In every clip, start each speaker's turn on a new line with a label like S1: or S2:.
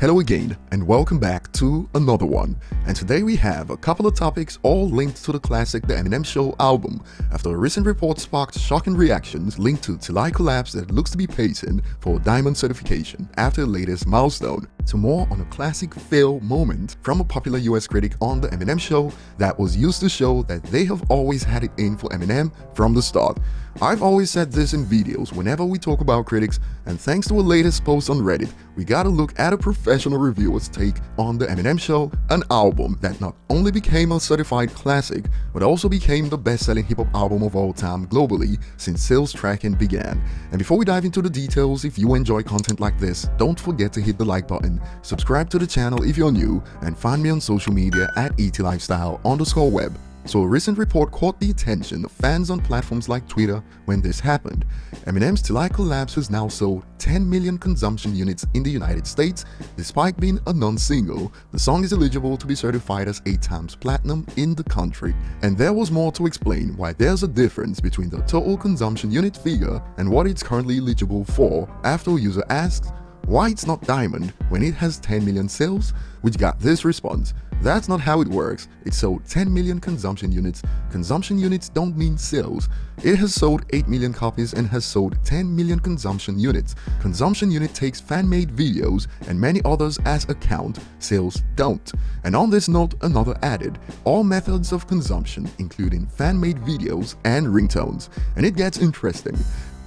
S1: Hello again, and welcome back to another one. And today we have a couple of topics all linked to the classic The Eminem Show album, after a recent report sparked shocking reactions linked to TES collapse that looks to be pacing for diamond certification after the latest milestone, to more on a classic fail moment from a popular US critic on The Eminem Show that was used to show that they have always had it in for Eminem from the start. I've always said this in videos whenever we talk about critics, and thanks to a latest post on Reddit, we gotta look at a professional reviewer's take on The Eminem Show, an album that not only became a certified classic, but also became the best-selling hip-hop album of all time globally since sales tracking began. And before we dive into the details, if you enjoy content like this, don't forget to hit the like button, subscribe to the channel if you're new, and find me on social media at ETLifestyle_web. So a recent report caught the attention of fans on platforms like Twitter when this happened. Eminem's TES collapse has now sold 10 million consumption units in the United States. Despite being a non-single, the song is eligible to be certified as 8 times platinum in the country. And there was more to explain why there's a difference between the total consumption unit figure and what it's currently eligible for after a user asks why it's not diamond when it has 10 million sales, which got this response: "That's not how it works. It sold 10 million consumption units. Consumption units don't mean sales. It has sold 8 million copies and has sold 10 million consumption units. Consumption unit takes fan-made videos and many others as account. Sales don't." And on this note, another added, all methods of consumption, including fan-made videos and ringtones. And it gets interesting.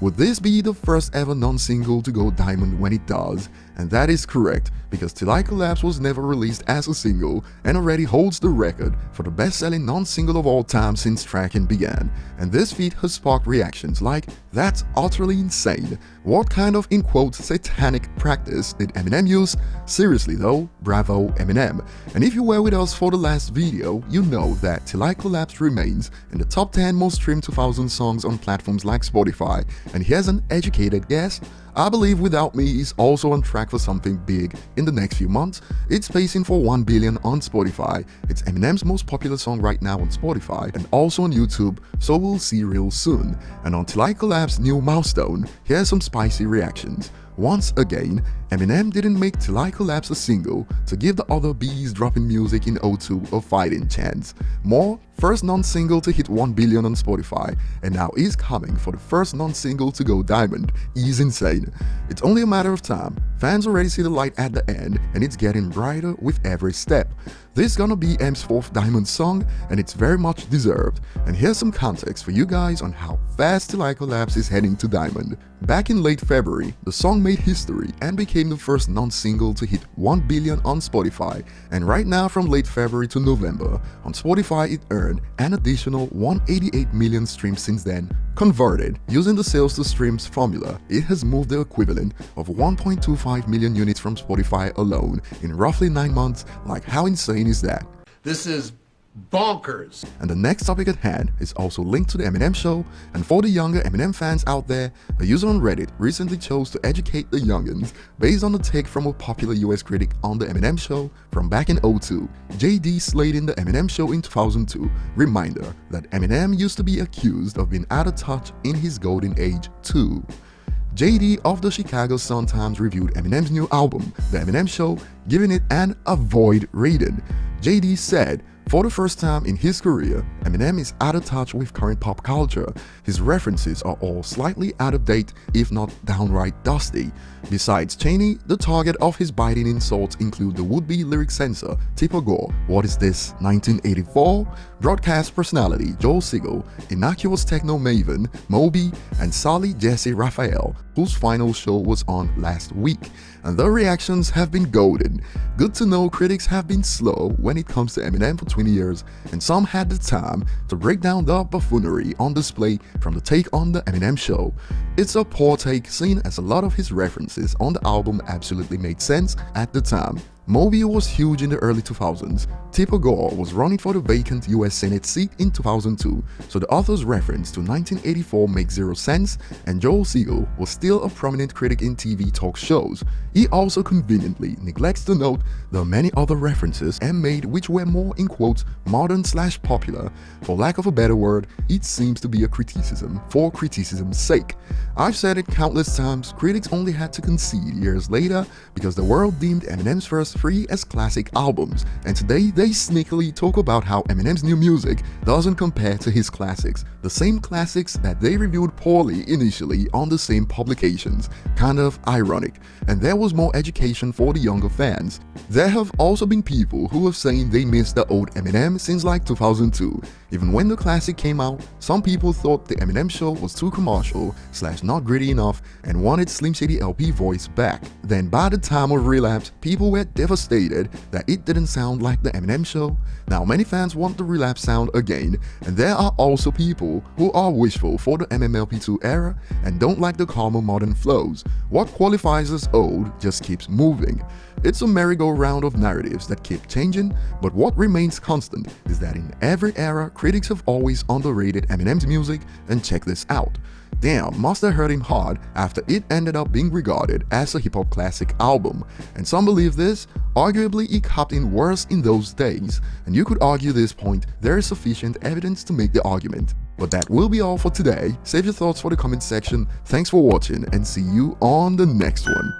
S1: Would this be the first ever non-single to go diamond when it does? And that is correct, because TES Collapse was never released as a single and already holds the record for the best-selling non-single of all time since tracking began. And this feat has sparked reactions like, "That's utterly insane. What kind of, in quotes, satanic practice did Eminem use? Seriously though, bravo Eminem." And if you were with us for the last video, you know that TES Collapse remains in the top 10 most streamed 2000 songs on platforms like Spotify. And here's an educated guess: I Believe Without Me is also on track for something big in the next few months. It's pacing for 1 billion on Spotify. It's Eminem's most popular song right now on Spotify and also on YouTube, so we'll see real soon. And on TES Collapse's new milestone, here's some spicy reactions. Once again, Eminem didn't make TES Collapse a single to give the other bees dropping music in O2 a fighting chance. More, first non-single to hit 1 billion on Spotify, and now is coming for the first non-single to go diamond. Is insane. It's only a matter of time. Fans already see the light at the end, and it's getting brighter with every step. This is gonna be M's 4th diamond song, and it's very much deserved. And here's some context for you guys on how fast TES Collapse is heading to diamond. Back in late February, the song made history and became the first non-single to hit 1 billion on Spotify. And right now, from late February to November, on Spotify it earned an additional 188 million streams since then. Converted, using the sales to streams formula, it has moved the equivalent of 1.25 million units from Spotify alone in roughly 9 months. Like, how insane is that?
S2: This is bonkers.
S1: And the next topic at hand is also linked to the Eminem Show, and for the younger Eminem fans out there, a user on Reddit recently chose to educate the youngins based on a take from a popular US critic on the Eminem Show from back in 2002, JD slating the Eminem Show in 2002. Reminder that Eminem used to be accused of being out of touch in his golden age too. JD of the Chicago Sun-Times reviewed Eminem's new album, The Eminem Show, giving it an avoid rating. JD said, "For the first time in his career, Eminem is out of touch with current pop culture. His references are all slightly out of date, if not downright dusty. Besides Cheney, the target of his biting insults include the would-be lyric censor, Tipper Gore, What Is This, 1984? Broadcast personality, Joel Siegel, innocuous techno maven, Moby, and Sally Jesse Raphael, whose final show was on last week. And the reactions have been golden. Good to know critics have been slow when it comes to Eminem for 20 years, and some had the time to break down the buffoonery on display from the take on the Eminem Show. It's a poor take, seen as a lot of his references on the album absolutely made sense at the time. Moby was huge in the early 2000s. Tipper Gore was running for the vacant US Senate seat in 2002, so the author's reference to 1984 makes zero sense, and Joel Siegel was still a prominent critic in TV talk shows. He also conveniently neglects to note the many other references M made which were more in quotes modern/popular. For lack of a better word, it seems to be a criticism for criticism's sake. I've said it countless times, critics only had to concede years later because the world deemed Eminem's first three as classic albums, and today they sneakily talk about how Eminem's new music doesn't compare to his classics, the same classics that they reviewed poorly initially on the same publications. Kind of ironic, and there was more education for the younger fans. There have also been people who have saying they missed the old Eminem since like 2002. Even when the classic came out, some people thought the Eminem show was too commercial/not gritty enough and wanted Slim Shady LP voice back. Then by the time of Relapse, people were devastated that it didn't sound like the Eminem show. Now many fans want the Relapse sound again, and there are also people who are wishful for the MMLP2 era and don't like the calmer modern flows. What qualifies as old just keeps moving. It's a merry-go-round of narratives that keep changing, but what remains constant is that in every era, critics have always underrated Eminem's music, and check this out. Damn, must have hurt him hard after it ended up being regarded as a hip-hop classic album. And some believe this, arguably it copped in worse in those days, and you could argue this point there is sufficient evidence to make the argument. But that will be all for today. Save your thoughts for the comment section. Thanks for watching and see you on the next one.